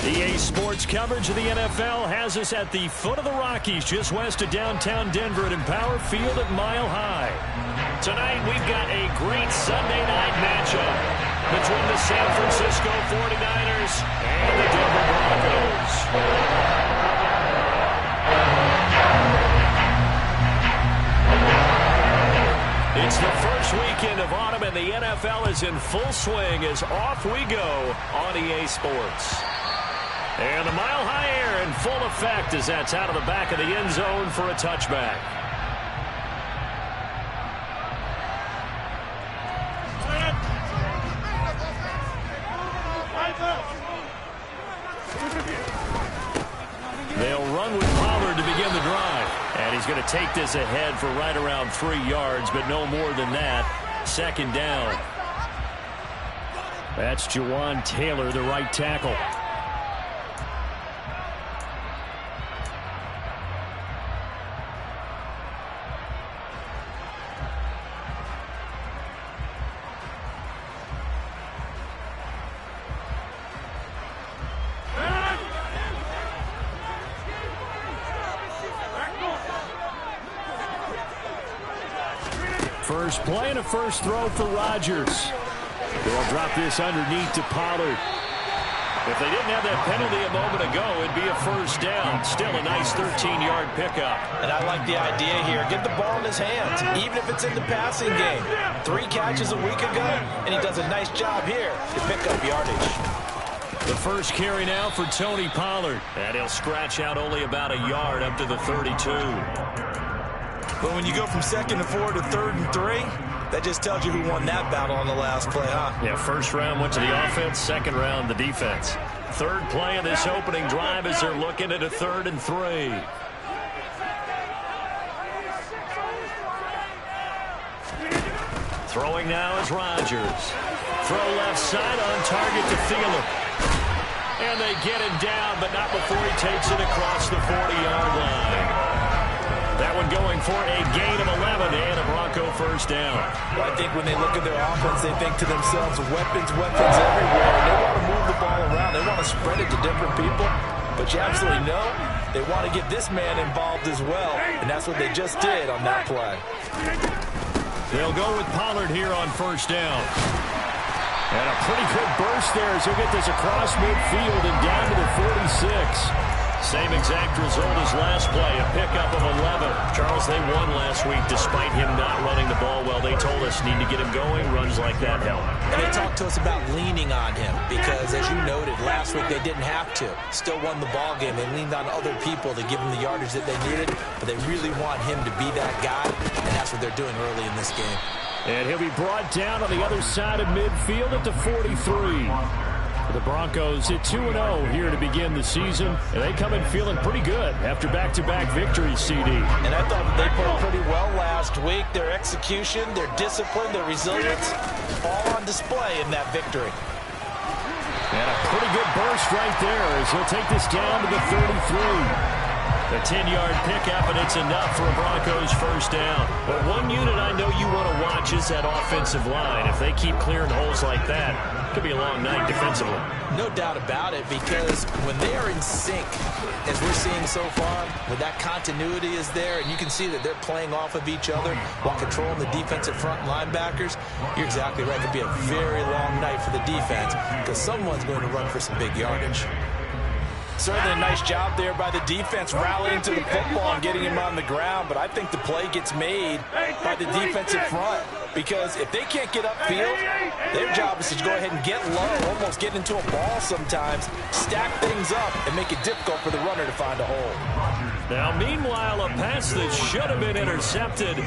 EA Sports coverage of the NFL has us at the foot of the Rockies, just west of downtown Denver at Empower Field at Mile High. Tonight, we've got a great Sunday night matchup between the San Francisco 49ers and the Denver Broncos. It's the first weekend of autumn, and the NFL is in full swing as off we go on EA Sports. And the Mile High air in full effect as that's out of the back of the end zone for a touchback. They'll run with Pollard to begin the drive. And he's going to take this ahead for right around 3 yards, but no more than that. Second down. That's Jawan Taylor, the right tackle. First play and a first throw for Rodgers. They'll drop this underneath to Pollard. If they didn't have that penalty a moment ago, it'd be a first down. Still a nice 13-yard pickup. And I like the idea here. Get the ball in his hands, even if it's in the passing game. 3 catches a week ago, and he does a nice job here to pick up yardage. The first carry now for Tony Pollard. And he'll scratch out only about a yard up to the 32. But when you go from 2nd and 4 to 3rd and 3, that just tells you who won that battle on the last play, huh? Yeah, first round went to the offense, second round the defense. Third play of this opening drive as they're looking at a 3rd and 3. Throwing now is Rodgers. Throw left side on target to Thielen. And they get him down, but not before he takes it across the 40-yard line. That one going for a gain of 11 and a Bronco first down. Well, I think when they look at their offense, they think to themselves, weapons everywhere. And they want to move the ball around. They want to spread it to different people. But you absolutely know they want to get this man involved as well. And that's what they just did on that play. They'll go with Pollard here on first down. And a pretty good burst there as he'll get this across midfield and down to the 46. Same exact result as last play, a pickup of 11. Charles, they won last week despite him not running the ball well. They told us need to get him going. Runs like that help. And they talked to us about leaning on him because, as you noted, last week they didn't have to. Still won the ball game. They leaned on other people to give them the yardage that they needed, but they really want him to be that guy, and that's what they're doing early in this game. And he'll be brought down on the other side of midfield at the 43. The Broncos hit 2-0 here to begin the season, and they come in feeling pretty good after back-to-back victories, CD. And I thought they played pretty well last week. Their execution, their discipline, their resilience, all on display in that victory. And a pretty good burst right there as he'll take this down to the 33. A 10-yard pickup, and it's enough for a Broncos first down. But one unit I know you want to watch is that offensive line. If they keep clearing holes like that, it could be a long night defensively. No doubt about it, because when they are in sync, as we're seeing so far, when that continuity is there, and you can see that they're playing off of each other while controlling the defensive front linebackers, you're exactly right. It could be a very long night for the defense because someone's going to run for some big yardage. Certainly a nice job there by the defense rallying to the football and getting him on the ground, but I think the play gets made by the defensive front because if they can't get upfield, their job is to go ahead and get low, almost get into a ball sometimes, stack things up, and make it difficult for the runner to find a hole. Now, meanwhile, a pass that should have been intercepted,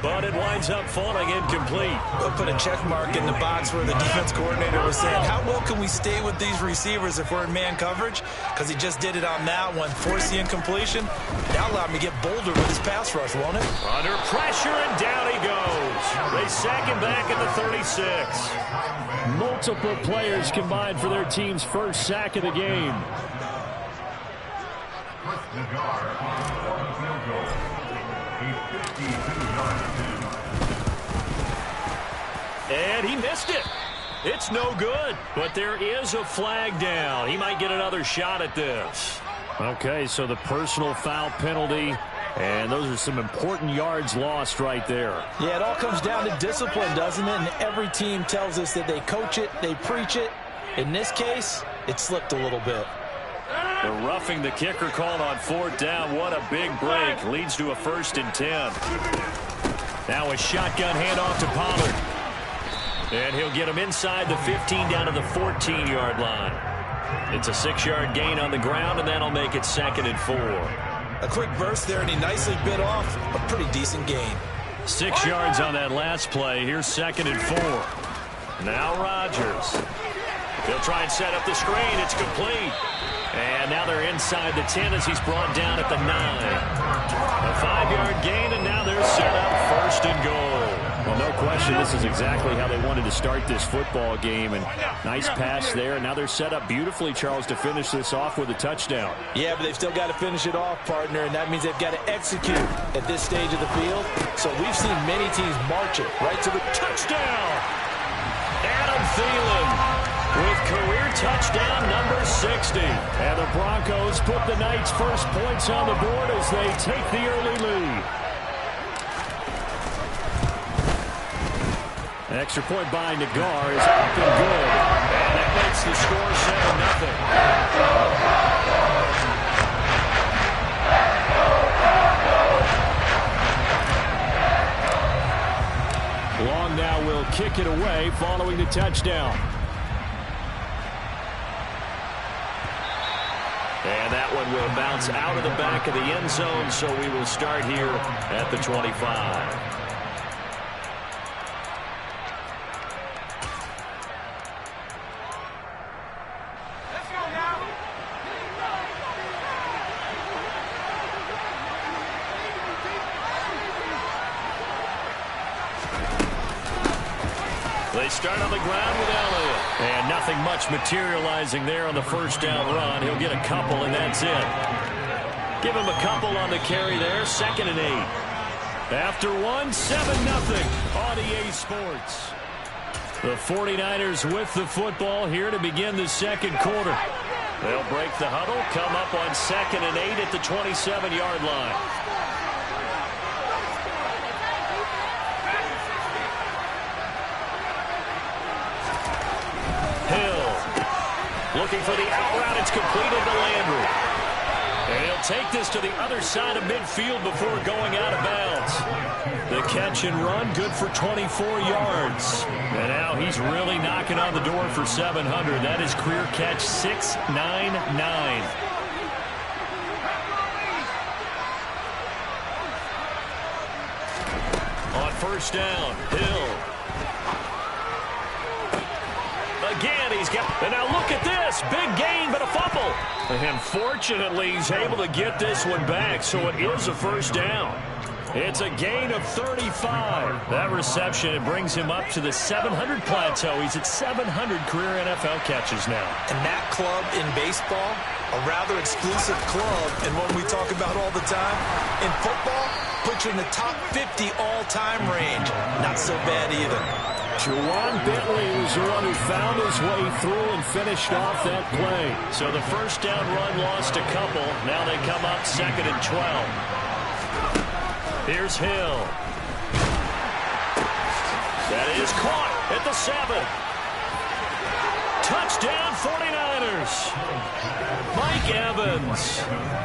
but it winds up falling incomplete. We'll put a check mark in the box where the defense coordinator was saying, how well can we stay with these receivers if we're in man coverage? Because he just did it on that one, forced the incompletion. That allowed him to get bolder with his pass rush, won't it? Under pressure, and down he goes. They sack him back at the 36. Multiple players combined for their team's first sack of the game. And he missed it. It's no good, but there is a flag down. He might get another shot at this. Okay, so the personal foul penalty, and those are some important yards lost right there. Yeah, it all comes down to discipline, doesn't it? And every team tells us that they coach it, they preach it. In this case, it slipped a little bit. The roughing the kicker called on 4th down. What a big break. Leads to a 1st and 10. Now a shotgun handoff to Pollard. And he'll get him inside the 15 down to the 14-yard line. It's a 6-yard gain on the ground, and that'll make it 2nd and 4. A quick burst there, and he nicely bit off a pretty decent gain. 6 yards on that last play. Here's 2nd and 4. Now Rodgers. He'll try and set up the screen. It's complete. And now they're inside the 10 as he's brought down at the 9. A 5-yard gain, and now they're set up 1st and goal. Well, no question, this is exactly how they wanted to start this football game. And nice pass there. And now they're set up beautifully, Charles, to finish this off with a touchdown. Yeah, but they've still got to finish it off, partner, and that means they've got to execute at this stage of the field. So we've seen many teams march it right to the touchdown. Adam Thielen with career touchdown number 60. And the Broncos put the Knights' first points on the board as they take the early lead. An extra point by Nagar is up and good. And that makes the score 7-0. Long now will kick it away following the touchdown. And that one will bounce out of the back of the end zone, so we will start here at the 25. They start on the ground with Elliott. And nothing much materializing there on the 1st down run. He'll get a couple, and that's it. Give him a couple on the carry there. 2nd and 8. After one, 7-0 on EA Sports. The 49ers with the football here to begin the 2nd quarter. They'll break the huddle, come up on 2nd and 8 at the 27-yard line. Looking for the out route. It's completed to Landry. And he'll take this to the other side of midfield before going out of bounds. The catch and run, good for 24 yards. And now he's really knocking on the door for 700. That is career catch 699. On 1st down, Hill. Again, he's got, and now look at this, big gain, but a fumble. And fortunately, he's able to get this one back, so it is a 1st down. It's a gain of 35. That reception, it brings him up to the 700 plateau. He's at 700 career NFL catches now. And that club in baseball, a rather exclusive club, and one we talk about all the time. In football, puts you in the top 50 all-time range. Not so bad either. Juwan Bentley was the one who found his way through and finished off that play. So the 1st down run lost a couple. Now they come up 2nd and 12. Here's Hill. That is caught at the 7. Touchdown 49ers. Mike Evans.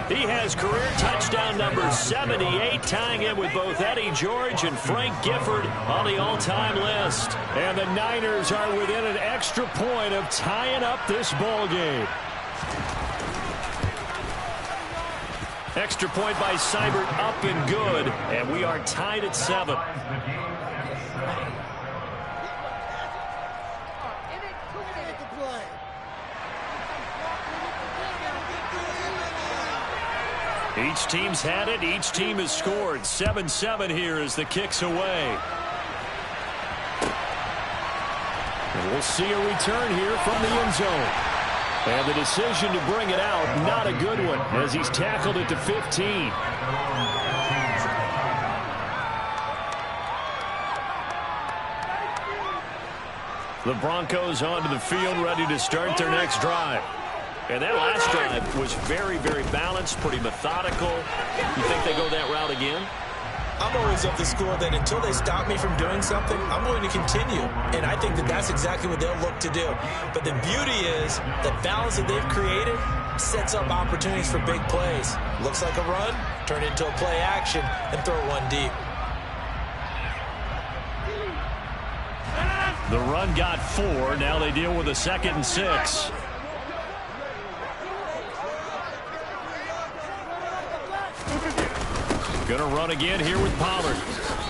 He has career touchdown number 78, tying him with both Eddie George and Frank Gifford on the all-time list. And the Niners are within an extra point of tying up this ball game. Extra point by Seibert, up and good, and we are tied at 7. Each team's had it. Each team has scored. 7-7 here as the kick's away. And we'll see a return here from the end zone. And the decision to bring it out, not a good one, as he's tackled at the 15. The Broncos onto the field, ready to start their next drive. And that last drive was very, very balanced, pretty methodical. You think they go that route again? I'm always of the school that until they stop me from doing something, I'm going to continue. And I think that that's exactly what they'll look to do. But the beauty is the balance that they've created sets up opportunities for big plays. Looks like a run, turn into a play action, and throw one deep. The run got 4. Now they deal with a 2nd and 6. Gonna run again here with Pollard.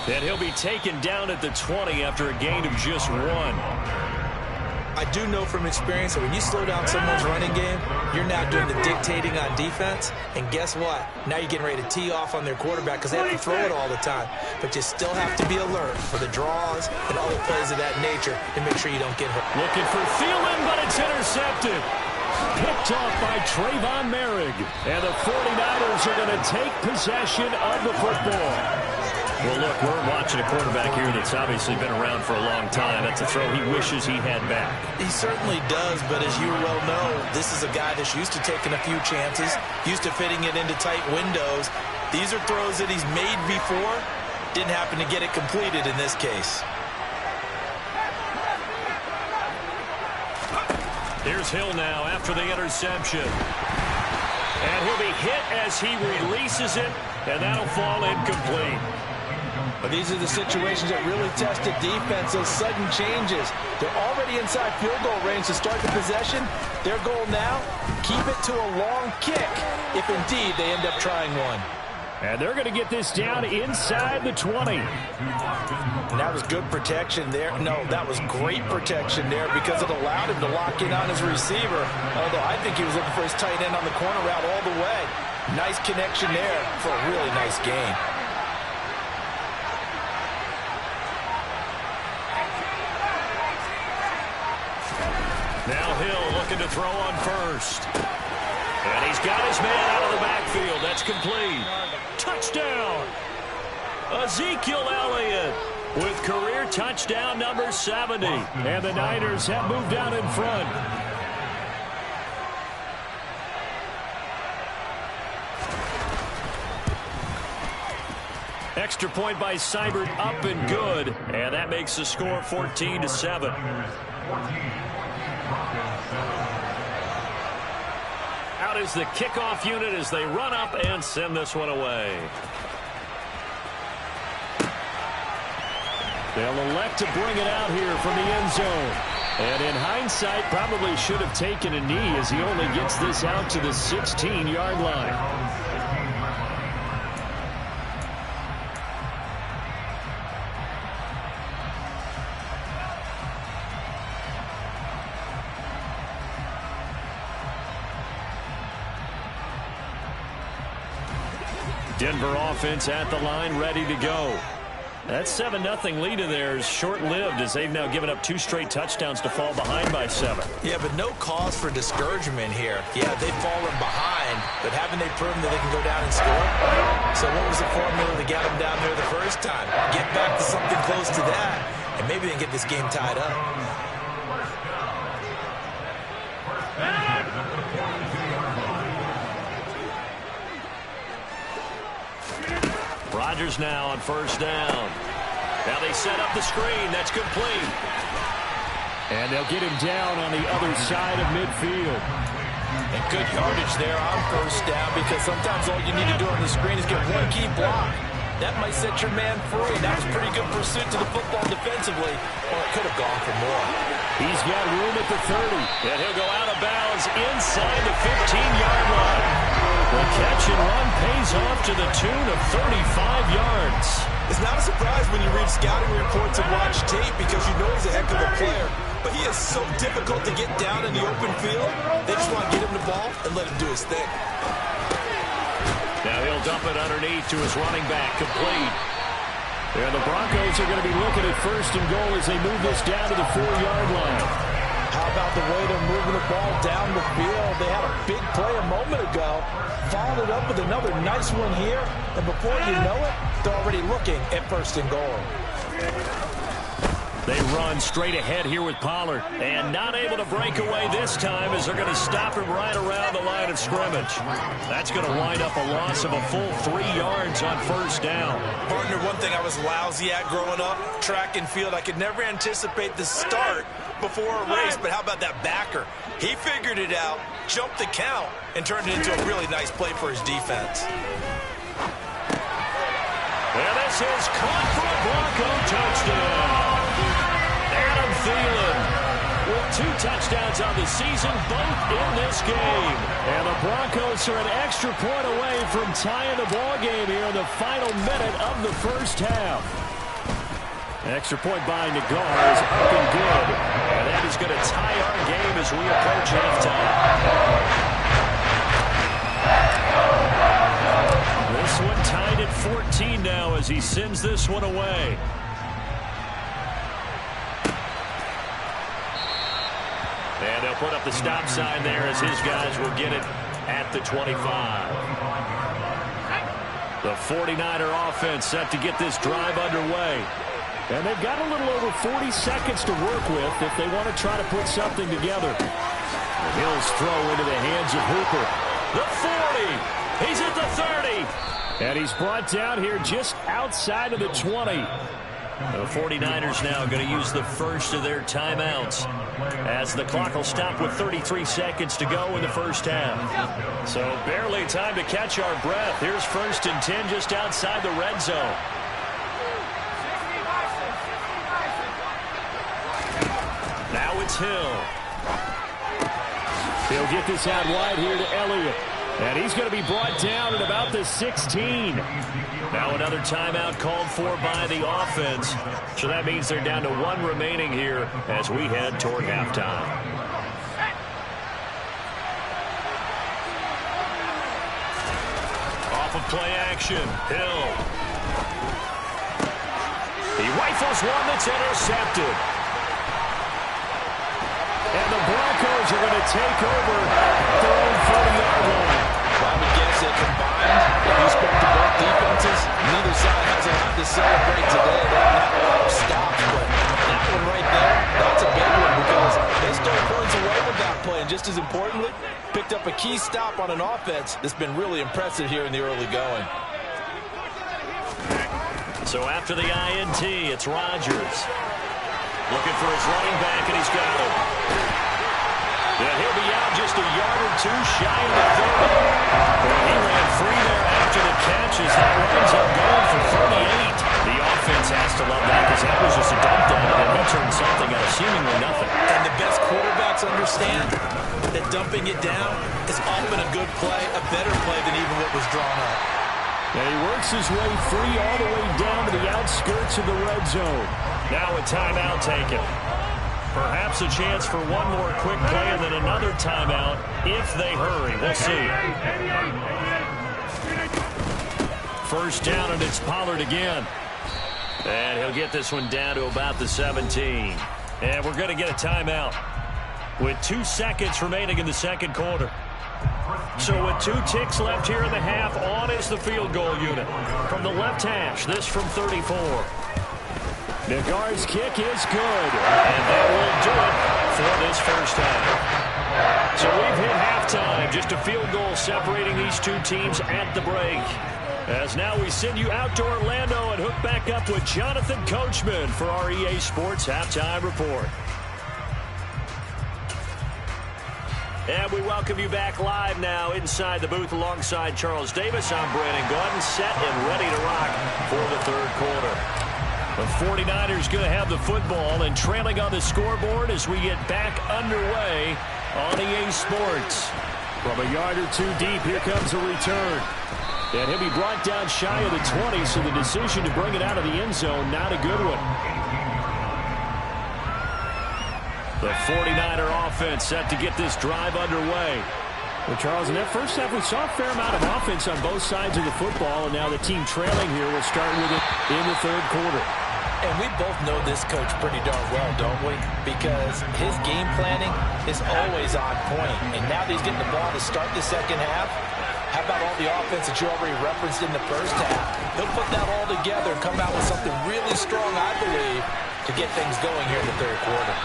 And he'll be taken down at the 20 after a gain of just 1. I do know from experience that when you slow down someone's running game, you're now doing the dictating on defense. And guess what? Now you're getting ready to tee off on their quarterback because they have to throw it all the time. But you still have to be alert for the draws and other plays of that nature to make sure you don't get hurt. Looking for Thielen, but it's intercepted. Picked off by Trayvon Merrick. And the 49ers are going to take possession of the football. Well, look, we're watching a quarterback here that's obviously been around for a long time. That's a throw he wishes he had back. He certainly does, but as you well know, this is a guy that's used to taking a few chances, used to fitting it into tight windows. These are throws that he's made before. Didn't happen to get it completed in this case. Here's Hill now after the interception. And he'll be hit as he releases it, and that'll fall incomplete. But these are the situations that really test the defense, those sudden changes. They're already inside field goal range to start the possession. Their goal now, keep it to a long kick, if indeed they end up trying one. And they're going to get this down inside the 20. And that was good protection there. No, that was great protection there because it allowed him to lock in on his receiver. Although I think he was looking for his tight end on the corner route all the way. Nice connection there for a really nice gain. Now Hill looking to throw on first. And he's got his man out of the backfield. That's complete. Touchdown. Ezekiel Elliott with career touchdown number 70. And the Niners have moved out in front. Extra point by Seibert, up and good. And that makes the score 14-7. Out is the kickoff unit as they run up and send this one away. They'll elect to bring it out here from the end zone. And in hindsight, probably should have taken a knee as he only gets this out to the 16-yard line. Denver offense at the line, ready to go. That 7-0 lead of theirs short-lived as they've now given up 2 straight touchdowns to fall behind by 7. Yeah, but no cause for discouragement here. Yeah, they've fallen behind, but haven't they proven that they can go down and score? So what was the formula to get them down there the first time? Get back to something close to that, and maybe they can get this game tied up. Rodgers now on first down. Now they set up the screen. That's complete. And they'll get him down on the other side of midfield. And good yardage there on first down because sometimes all you need to do on the screen is get one key block. That might set your man free. That was pretty good pursuit to the football defensively. Or it could have gone for more. He's got room at the 30. And he'll go out of bounds inside the 15-yard line. The catch and run pays off to the tune of 35 yards. It's not a surprise when you read scouting reports and watch tape because you know he's a heck of a player. But he is so difficult to get down in the open field. They just want to get him the ball and let him do his thing. Now he'll dump it underneath to his running back, complete. And the Broncos are going to be looking at first and goal as they move this down to the 4-yard line. How about the way they're moving the ball down the field? They had a big play a moment ago. Followed it up with another nice one here. And before you know it, they're already looking at first and goal. They run straight ahead here with Pollard. And not able to break away this time as they're going to stop him right around the line of scrimmage. That's going to wind up a loss of a full 3 yards on first down. Partner, one thing I was lousy at growing up, track and field, I could never anticipate the start before a race, but how about that backer? He figured it out, jumped the count, and turned it into a really nice play for his defense. And this is caught for a Bronco touchdown. Adam Thielen with 2 touchdowns on the season, both in this game. And the Broncos are an extra point away from tying the ball game here in the final minute of the first half. Extra point by Nagar is up and good. And that is going to tie our game as we approach halftime. This one tied at 14 now as he sends this one away. And they'll put up the stop sign there as his guys will get it at the 25. The 49er offense set to get this drive underway. And they've got a little over 40 seconds to work with if they want to try to put something together. Hill's throw into the hands of Hooper. The 40. He's at the 30. And he's brought down here just outside of the 20. The 49ers now going to use the first of their timeouts as the clock will stop with 33 seconds to go in the first half. So barely time to catch our breath. Here's 1st and 10 just outside the red zone. Now it's Hill. He'll get this out wide here to Elliott. And he's going to be brought down at about the 16. Now another timeout called for by the offense. So that means they're down to 1 remaining here as we head toward halftime. Off of play action, Hill. He rifles one that's intercepted. And the Broncos are going to take over their own 40-yard line. I would guess that combined, if you spoke to both defenses, neither side has a lot to celebrate today. They don't have a lot of stops, but that one right there, that's a big one because they stole points away with that play. And just as importantly, picked up a key stop on an offense that's been really impressive here in the early going. So after the INT, it's Rodgers. Looking for his running back, and he's got him. And he'll be out just a yard or 2 shy of the 30. And he ran free there after the catch as that winds up going for 38. The offense has to love that because that was just a dump down, and then he turned something out of seemingly nothing. And the best quarterbacks understand that dumping it down is often a good play, a better play than even what was drawn up. And he works his way free all the way down to the outskirts of the red zone. Now a timeout taken. Perhaps a chance for one more quick play and then another timeout if they hurry. We'll see. First down, and it's Pollard again. And he'll get this one down to about the 17. And we're going to get a timeout with 2 seconds remaining in the second quarter. So with 2 ticks left here in the half, on is the field goal unit. From the left hash, this from 34. Nagar's kick is good, and that will do it for this first half. So we've hit halftime, just a field goal separating these 2 teams at the break. As now we send you out to Orlando and hook back up with Jonathan Coachman for our EA Sports Halftime Report. And we welcome you back live now inside the booth alongside Charles Davis. I'm Brandon Gordon, set and ready to rock for the third quarter. The 49ers going to have the football and trailing on the scoreboard as we get back underway on EA Sports. From a yard or 2 deep, here comes a return. And he'll be brought down shy of the 20, so the decision to bring it out of the end zone, not a good one. The 49er offense set to get this drive underway. Well, Charles, in that first half, we saw a fair amount of offense on both sides of the football, and now the team trailing here will start with it in the third quarter. And we both know this coach pretty darn well, don't we? Because his game planning is always on point. And now that he's getting the ball to start the second half, how about all the offense that you already referenced in the first half? He'll put that all together and come out with something really strong, I believe, to get things going here in the third quarter.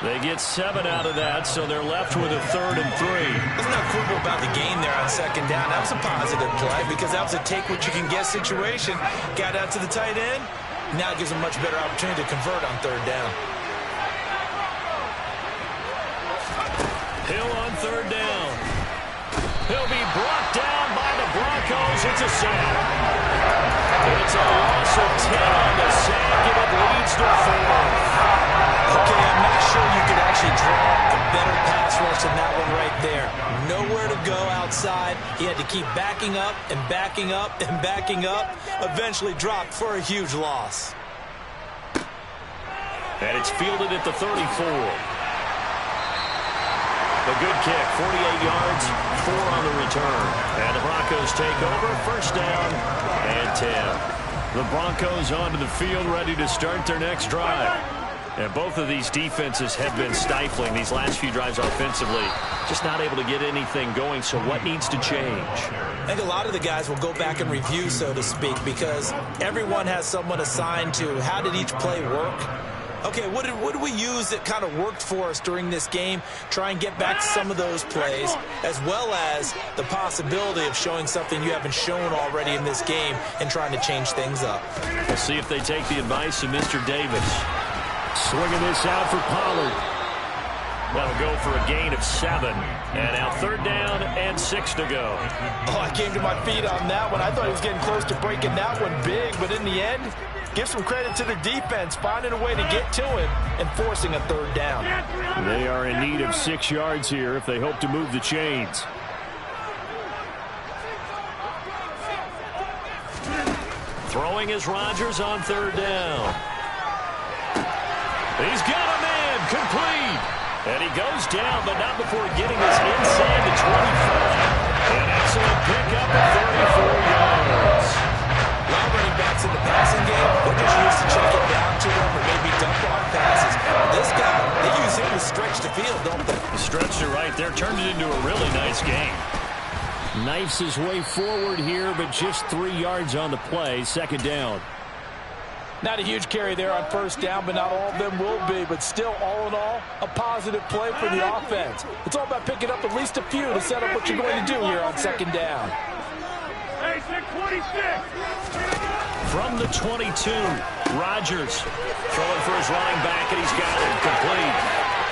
They get 7 out of that, so they're left with a 3rd and 3. There's no quibble about the game there on 2nd down. That was a positive play because that was a take-what-you-can-get situation. Got out to the tight end. Now it gives them a much better opportunity to convert on 3rd down. Hill on 3rd down. He'll be brought down by the Broncos. It's a sack. It's a loss of 10 on the sack, and it leads to 4. Okay, I'm not sure you could actually draw a better pass rush than that one right there. Nowhere to go outside. He had to keep backing up and backing up and backing up. Eventually dropped for a huge loss. And it's fielded at the 34. A good kick, 48 yards, 4 on the return. And the Broncos take over, 1st down and 10. The Broncos onto the field, ready to start their next drive. And both of these defenses have been stifling these last few drives offensively. Just not able to get anything going, so what needs to change? I think a lot of the guys will go back and review, so to speak, because everyone has someone assigned to how did each play work. Okay, what did we use that kind of worked for us during this game? Try and get back to some of those plays, as well as the possibility of showing something you haven't shown already in this game and trying to change things up. We'll see if they take the advice of Mr. Davis. Swinging this out for Pollard. That'll go for a gain of 7. And now 3rd down and 6 to go. Oh, I came to my feet on that one. I thought he was getting close to breaking that one big, but in the end, give some credit to the defense, finding a way to get to him and forcing a 3rd down. They are in need of 6 yards here if they hope to move the chains. Throwing is Rodgers on 3rd down. He's got a man, complete. And he goes down, but not before getting us inside the 25. An excellent pickup at 34 yards. A lot of running backs in the passing game, they're just used to check it down to him or maybe dump off passes. This guy, they use him to stretch the field, don't they? Stretched it right there, turned it into a really nice game. Knifes his way forward here, but just 3 yards on the play, 2nd down. Not a huge carry there on 1st down, but not all of them will be. But still, all in all, a positive play for the offense. It's all about picking up at least a few to set up what you're going to do here on 2nd down. Hey, 626. From the 22, Rodgers throwing for his running back, and he's got it complete.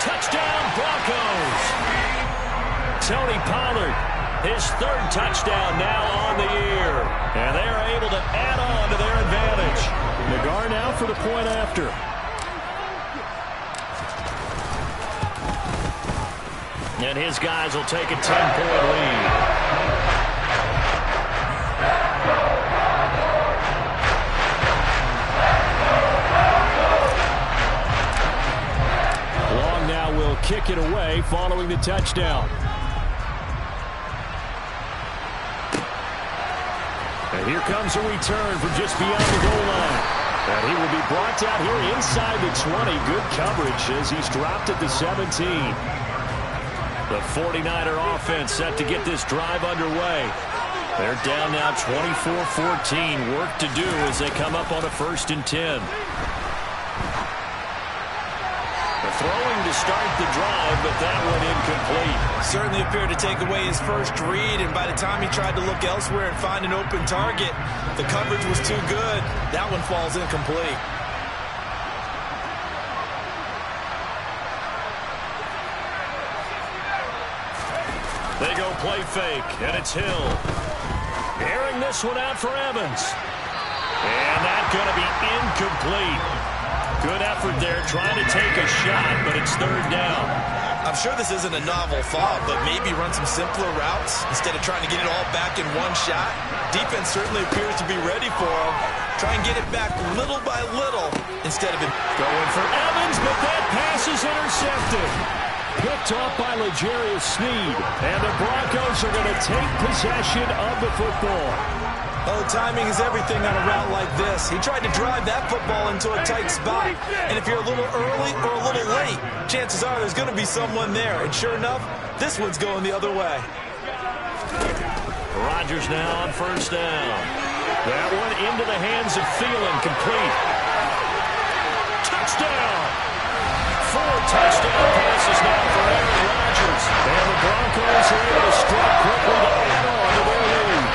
Touchdown, Broncos. Tony Pollard, his 3rd touchdown now on the year. And they are able to add on to their advantage. Nagar now for the point after. And his guys will take a 10-point lead. Long now will kick it away following the touchdown. And here comes a return from just beyond the goal line. And he will be brought down here inside the 20. Good coverage as he's dropped at the 17. The 49er offense set to get this drive underway. They're down now 24-14. Work to do as they come up on a 1st and 10. Throwing to start the drive, but that one incomplete. Certainly appeared to take away his first read, and by the time he tried to look elsewhere and find an open target, the coverage was too good. That one falls incomplete. They go play fake, and it's Hill. Airing this one out for Evans. And that's going to be incomplete. Good effort there, trying to take a shot, but it's 3rd down. I'm sure this isn't a novel thought, but maybe run some simpler routes instead of trying to get it all back in one shot. Defense certainly appears to be ready for him. Try and get it back little by little instead of going for Evans, but that pass is intercepted. Picked off by L'Jarius Sneed, and the Broncos are going to take possession of the football. Oh, timing is everything on a route like this. He tried to drive that football into a tight spot. And if you're a little early or a little late, chances are there's going to be someone there. And sure enough, this one's going the other way. Rodgers now on 1st down. That one into the hands of Thielen, complete. touchdown. 4 touchdown passes now for Aaron Rodgers. And the Broncos are able to strike quickly to add on to their lead.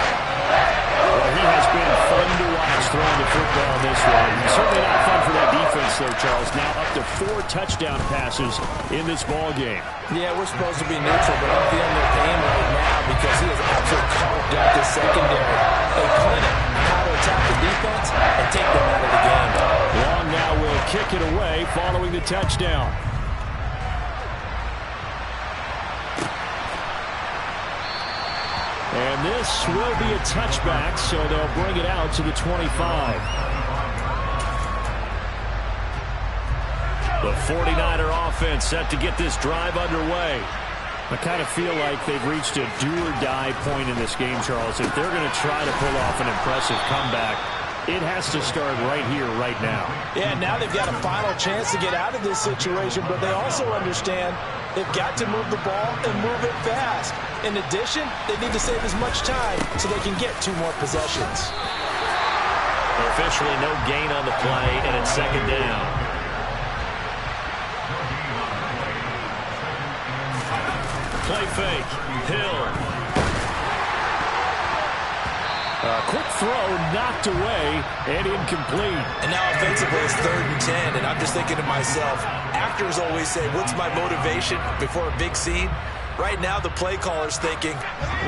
Well, he has been fun to watch throwing the football in this one. Certainly not fun for that defense, though, Charles. Now up to 4 touchdown passes in this ball game. Yeah, we're supposed to be neutral, but I'm feeling their pain right now because he has absolutely carved out this secondary. A clinic on how to attack the defense and take them out of the game. Long now will kick it away following the touchdown. And this will be a touchback, so they'll bring it out to the 25. The 49er offense set to get this drive underway. I kind of feel like they've reached a do-or-die point in this game, Charles. If they're going to try to pull off an impressive comeback, it has to start right here, right now. Yeah, now they've got a final chance to get out of this situation, but they also understand they've got to move the ball and move it fast. In addition, they need to save as much time so they can get 2 more possessions. Officially no gain on the play, and it's second down. Play fake. Hill. Quick throw knocked away and incomplete. And now offensively it's 3rd and 10, and I'm just thinking to myself, actors always say, what's my motivation before a big scene? Right now the play caller's thinking,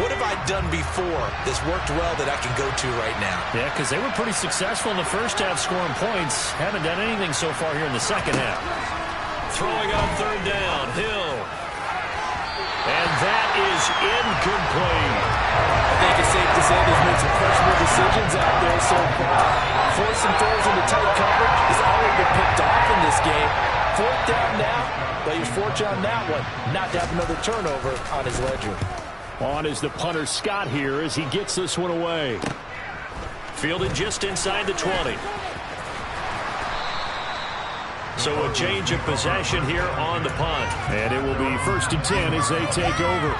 what have I done before that's worked well that I can go to right now? Yeah, because they were pretty successful in the first half scoring points. Haven't done anything so far here in the second half. Throwing on 3rd down, Hill. And that is incomplete. I think it's safe to say they've made some questionable decisions out there so far. Forcing throws into tight coverage has already been picked off in this game. 4th down now, but he was fortunate on that one not to have another turnover on his ledger. On is the punter Scott here as he gets this one away. Fielded just inside the 20. So a change of possession here on the punt. And it will be 1st and 10 as they take over.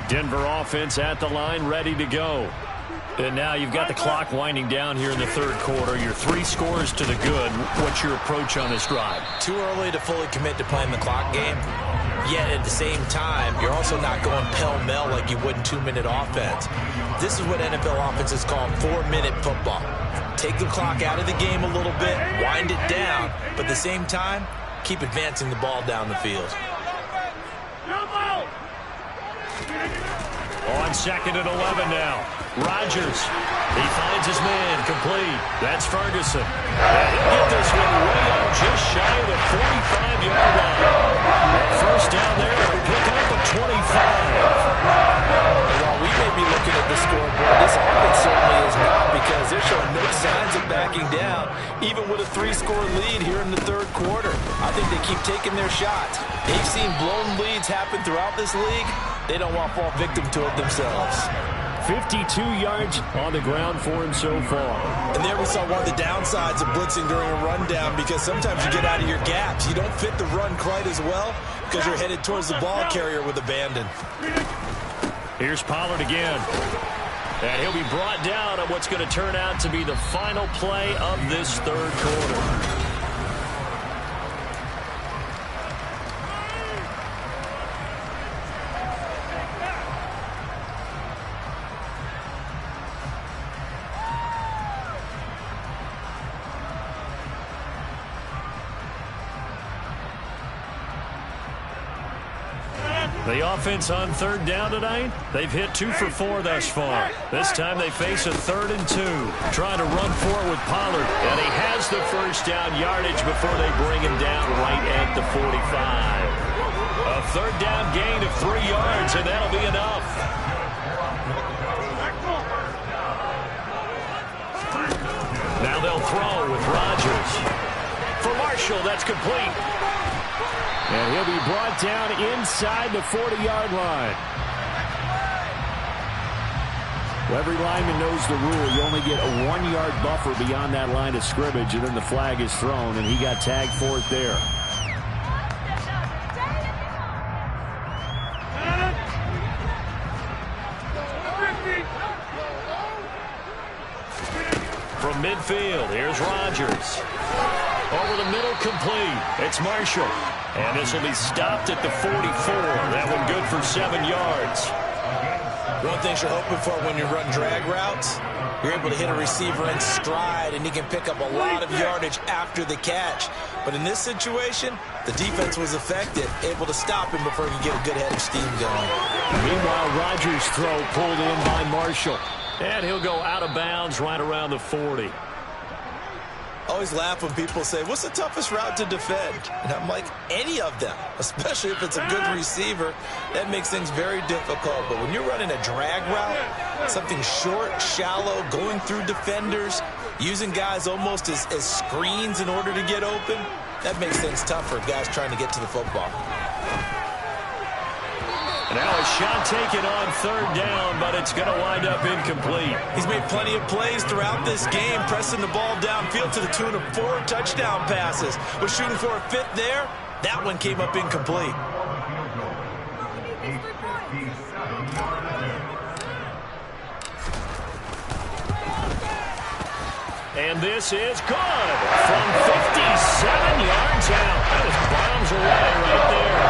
Denver offense at the line, ready to go. And now you've got the clock winding down here in the 3rd quarter. Your 3 scores to the good. What's your approach on this drive? Too early to fully commit to playing the clock game. Yet at the same time, you're also not going pell-mell like you would in 2-minute offense. This is what NFL offenses call 4-minute football. Take the clock out of the game a little bit, wind it down, but at the same time, keep advancing the ball down the field. On 2nd and 11 now. Rodgers. He finds his man complete. That's Ferguson. And he'll get this one way up just shy of the 45-yard line. First down there, they'll pick up a 25. And while we may be looking at the scoreboard, this offense certainly is not, because they're showing no signs of backing down, even with a 3-score lead here in the 3rd quarter. I think they keep taking their shots. They've seen blown leads happen throughout this league. They don't want to fall victim to it themselves. 52 yards on the ground for him so far. And there we saw one of the downsides of blitzing during a rundown, because sometimes you get out of your gaps. You don't fit the run quite as well because you're headed towards the ball carrier with abandon. Here's Pollard again. And he'll be brought down on what's going to turn out to be the final play of this 3rd quarter. The offense on 3rd down tonight, they've hit 2 for 4 thus far. This time they face a 3rd and 2. Trying to run forward with Pollard, and he has the first down yardage before they bring him down right at the 45. A 3rd down gain of 3 yards, and that'll be enough. Now they'll throw with Rodgers. For Marshall, that's complete. And he'll be brought down inside the 40-yard line. Well, every lineman knows the rule. You only get a 1-yard buffer beyond that line of scrimmage, and then the flag is thrown, and he got tagged for it there. field. Here's Rodgers. Over the middle, complete. It's Marshall. And this will be stopped at the 44. That one good for 7 yards. One thing you're hoping for when you run drag routes, you're able to hit a receiver in stride, and he can pick up a lot of yardage after the catch. But in this situation, the defense was effective, able to stop him before he could get a good head of steam going. Meanwhile, Rodgers' throw pulled in by Marshall. And he'll go out of bounds right around the 40. Always laugh when people say, what's the toughest route to defend? And I'm like, any of them, especially if it's a good receiver. That makes things very difficult. But when you're running a drag route, something short, shallow, going through defenders, using guys almost as screens in order to get open, that makes things tough for guys trying to get to the football. Now a shot taken on third down, but it's going to wind up incomplete. He's made plenty of plays throughout this game, pressing the ball downfield to the tune of 4 touchdown passes. Was shooting for a 5th there. That one came up incomplete. And this is good from 57 yards out. That was bombs away right there.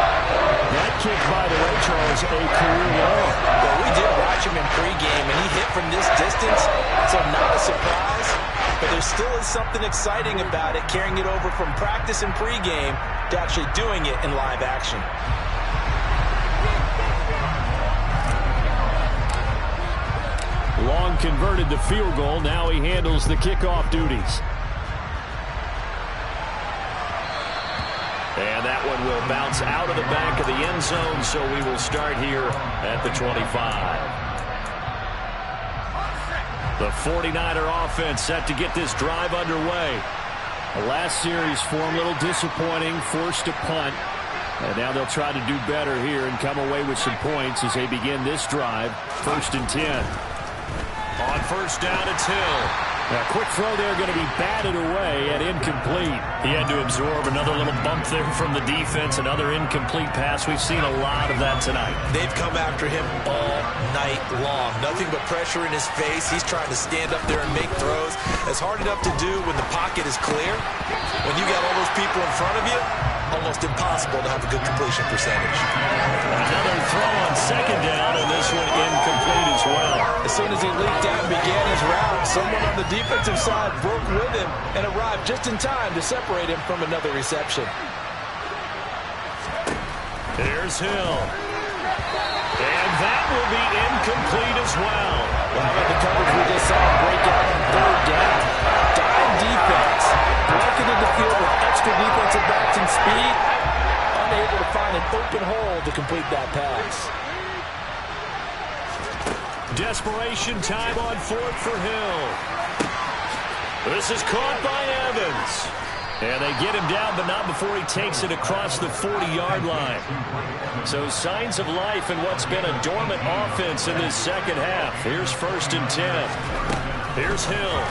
That kick, by the way, Charles, a career low. Well, we did watch him in pregame, and he hit from this distance, so not a surprise. But there still is something exciting about it, carrying it over from practice and pregame to actually doing it in live action. Long converted the field goal. Now he handles the kickoff duties. And that one will bounce out of the back of the end zone, so we will start here at the 25. The 49er offense set to get this drive underway. The last series for him, a little disappointing, forced to punt. And now they'll try to do better here and come away with some points as they begin this drive. 1st and 10. On first down, it's Hill. A quick throw there going to be batted away at incomplete. He had to absorb another little bump there from the defense, another incomplete pass. We've seen a lot of that tonight. They've come after him all night long. Nothing but pressure in his face. He's trying to stand up there and make throws. It's hard enough to do when the pocket is clear. When you got all those people in front of you, almost impossible to have a good completion percentage. Another throw on second down, and this one incomplete as well. As soon as he leaped out and began his route, someone on the defensive side broke with him and arrived just in time to separate him from another reception. Here's Hill. And that will be incomplete as well. Well, how about the coverage we just saw break out on third down? Dime defense. Blanketed the field with extra defensive backs and speed. Unable to find an open hole to complete that pass. Desperation time on 4th for Hill. This is caught by Evans. And they get him down, but not before he takes it across the 40-yard line. So signs of life in what's been a dormant offense in this second half. Here's 1st and 10. Here's Hill.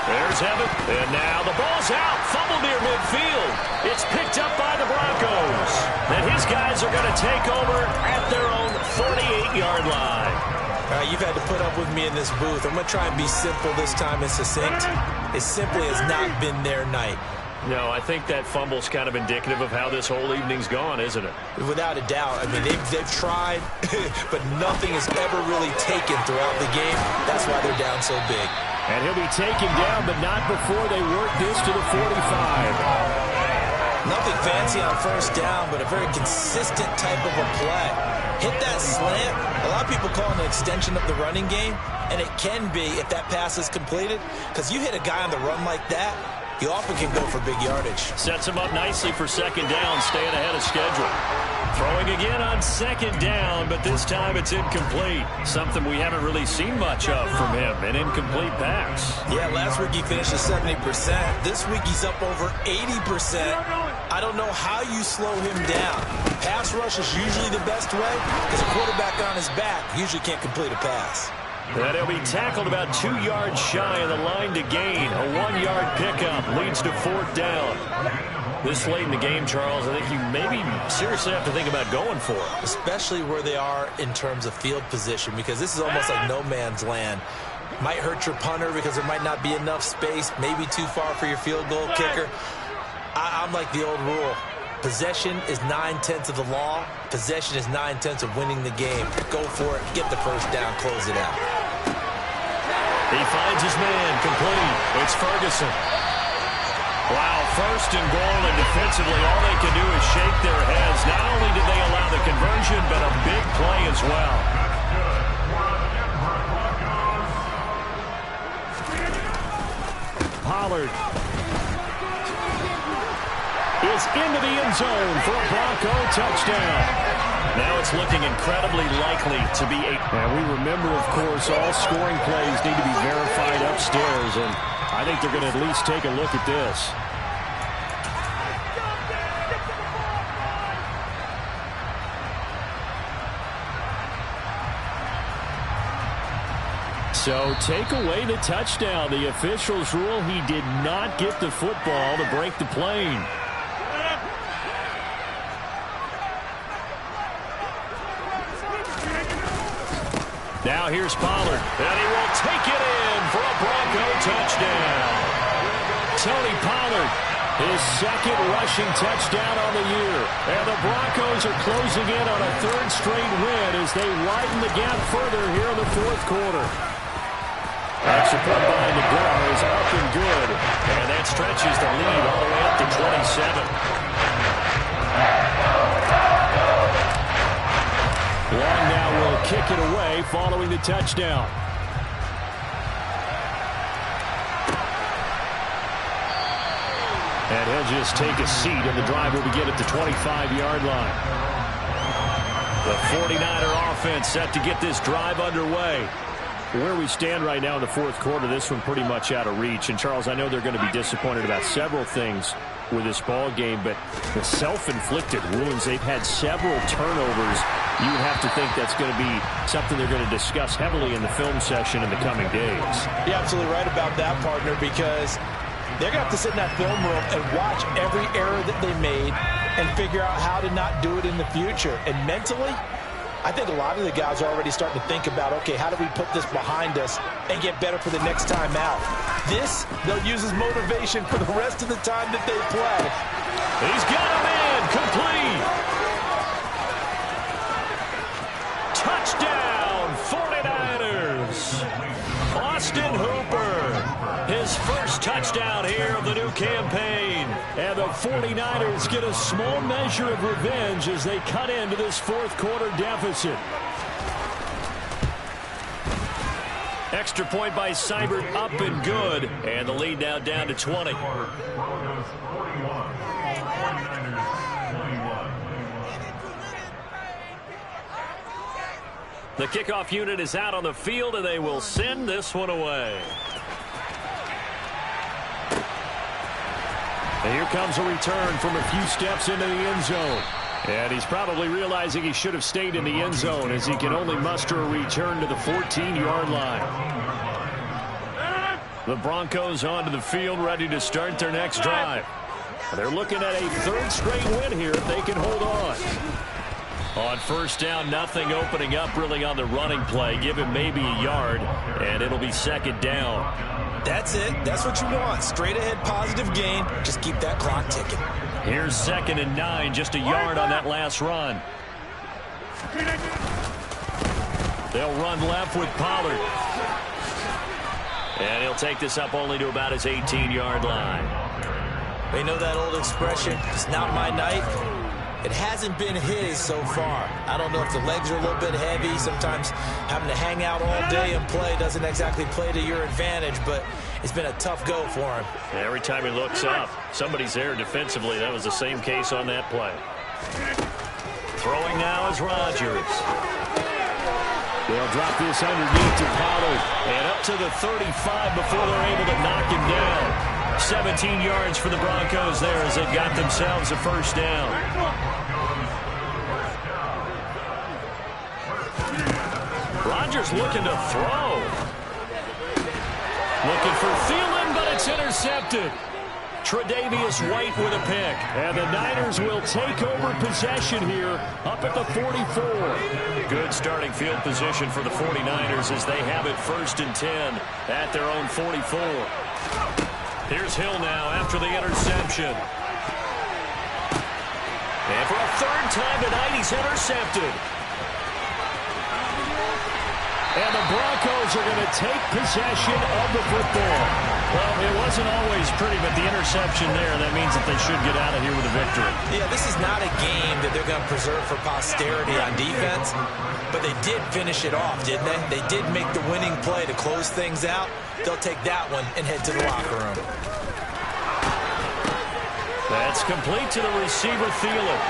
There's Evans. And now the ball's out. Fumble near midfield. It's picked up by the Broncos. And his guys are going to take over at their own 48-yard line. All right, you've had to put up with me in this booth. I'm going to try and be simple this time and succinct. It simply has not been their night. No, I think that fumble's kind of indicative of how this whole evening's gone, isn't it? Without a doubt. I mean, they've tried, but nothing has ever really taken throughout the game. That's why they're down so big. And he'll be taken down, but not before they work this to the 45. Nothing fancy on first down, but a very consistent type of a play. Hit that slant. A lot of people call it an extension of the running game, and it can be if that pass is completed, because you hit a guy on the run like that, you often can go for big yardage. Sets him up nicely for second down, staying ahead of schedule. Throwing again on second down, but this time it's incomplete. Something we haven't really seen much of from him, an incomplete pass. Yeah, last week he finished at 70%. This week he's up over 80%. I don't know how you slow him down. Pass rush is usually the best way, because a quarterback on his back usually can't complete a pass. And he'll be tackled about 2 yards shy of the line to gain. A 1-yard pickup leads to 4th down. This late in the game, Charles, I think you maybe seriously have to think about going for it. Especially where they are in terms of field position, because this is almost like no man's land. Might hurt your punter because there might not be enough space, maybe too far for your field goal kicker. I'm like the old rule. Possession is 9/10 of the law. Possession is 9/10 of winning the game. Go for it. Get the first down. Close it out. He finds his man. Complete. It's Ferguson. Wow, first and goal, and defensively all they can do is shake their heads. Not only did they allow the conversion, but a big play as well. Pollard is into the end zone for a Bronco touchdown. Now it's looking incredibly likely to be a... And we remember, of course, all scoring plays need to be verified upstairs, and I think they're going to at least take a look at this. So take away the touchdown. The officials rule he did not get the football to break the plane. Now here's Pollard, and he will take it in for a Bronco touchdown. Tony Pollard, his second rushing touchdown on the year. And the Broncos are closing in on a third straight win as they widen the gap further here in the fourth quarter. Extra point by McGraw is up and good. And that stretches the lead all the way up to 27. Long now will kick it away following the touchdown. And he'll just take a seat, and the drive will begin at the 25-yard line. The 49er offense set to get this drive underway. Where we stand right now in the fourth quarter, this one pretty much out of reach. And, Charles, I know they're going to be disappointed about several things with this ball game, but the self-inflicted wounds, they've had several turnovers. You would have to think that's going to be something they're going to discuss heavily in the film session in the coming days. You're absolutely right about that, partner, because they're going to have to sit in that film room and watch every error that they made and figure out how to not do it in the future. And mentally, I think a lot of the guys are already starting to think about, okay, how do we put this behind us and get better for the next time out? This, they'll use as motivation for the rest of the time that they play. He's got a man, complete. Touchdown, 49ers. Austin Hooper, his first touchdown here of the new campaign. And the 49ers get a small measure of revenge as they cut into this fourth quarter deficit. Extra point by Seibert, up and good. And the lead now down to 20. The kickoff unit is out on the field, and they will send this one away. And here comes a return from a few steps into the end zone. And he's probably realizing he should have stayed in the end zone as he can only muster a return to the 14-yard line. The Broncos onto the field, ready to start their next drive. They're looking at a third straight win here if they can hold on. On first down, nothing opening up really on the running play. Give him maybe a yard, and it'll be second down. That's it. That's what you want. Straight ahead, positive gain. Just keep that clock ticking. Here's 2nd and 9, just a yard on that last run. They'll run left with Pollard. And he'll take this up only to about his 18-yard line. They know that old expression, it's not my night. It hasn't been his so far. I don't know if the legs are a little bit heavy. Sometimes having to hang out all day and play doesn't exactly play to your advantage, but it's been a tough go for him. Every time he looks up, somebody's there defensively. That was the same case on that play. Throwing now is Rodgers. They'll drop this underneath to Pollard. And up to the 35 before they're able to knock him down. 17 yards for the Broncos there as they've got themselves a first down. Rodgers looking to throw. Looking for Thielen, but it's intercepted. Tre'Davious White with a pick. And the Niners will take over possession here up at the 44. Good starting field position for the 49ers as they have it 1st and 10 at their own 44. Here's Hill now after the interception. And for a 3rd time tonight, he's intercepted. And the Broncos are going to take possession of the football. Well, it wasn't always pretty, but the interception there, that means that they should get out of here with a victory. Yeah, this is not a game that they're going to preserve for posterity on defense, but they did finish it off, didn't they? They did make the winning play to close things out. They'll take that one and head to the locker room. That's complete to the receiver, Thielen.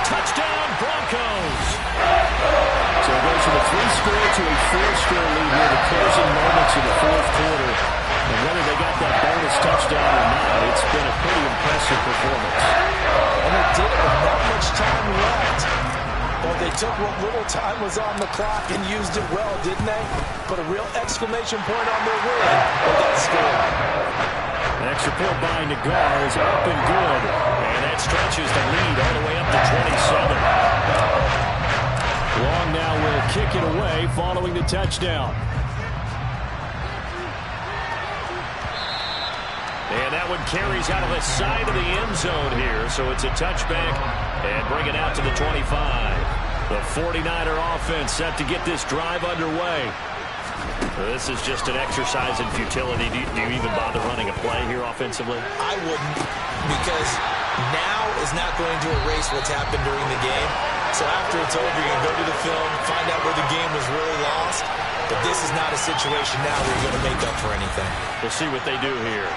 Touchdown, Broncos. So it goes from a 3-score to a 4-score lead here, the closing moments of the 4th quarter. And whether they got that bonus touchdown or not, it's been a pretty impressive performance. And they did it with not much time left. Well, they took what little time was on the clock and used it well, didn't they? Put a real exclamation point on their win with that score. An extra point by Nagar is up and good. And that stretches the lead all the way up to 27. Long now will kick it away following the touchdown. And that one carries out of the side of the end zone here. So it's a touchback and bring it out to the 25. The 49er offense set to get this drive underway. This is just an exercise in futility. Do you even bother running a play here offensively? I wouldn't, because now is not going to erase what's happened during the game. So after it's over, you're going to go to the film, find out where the game was really lost. But this is not a situation now where you're going to make up for anything. We'll see what they do here.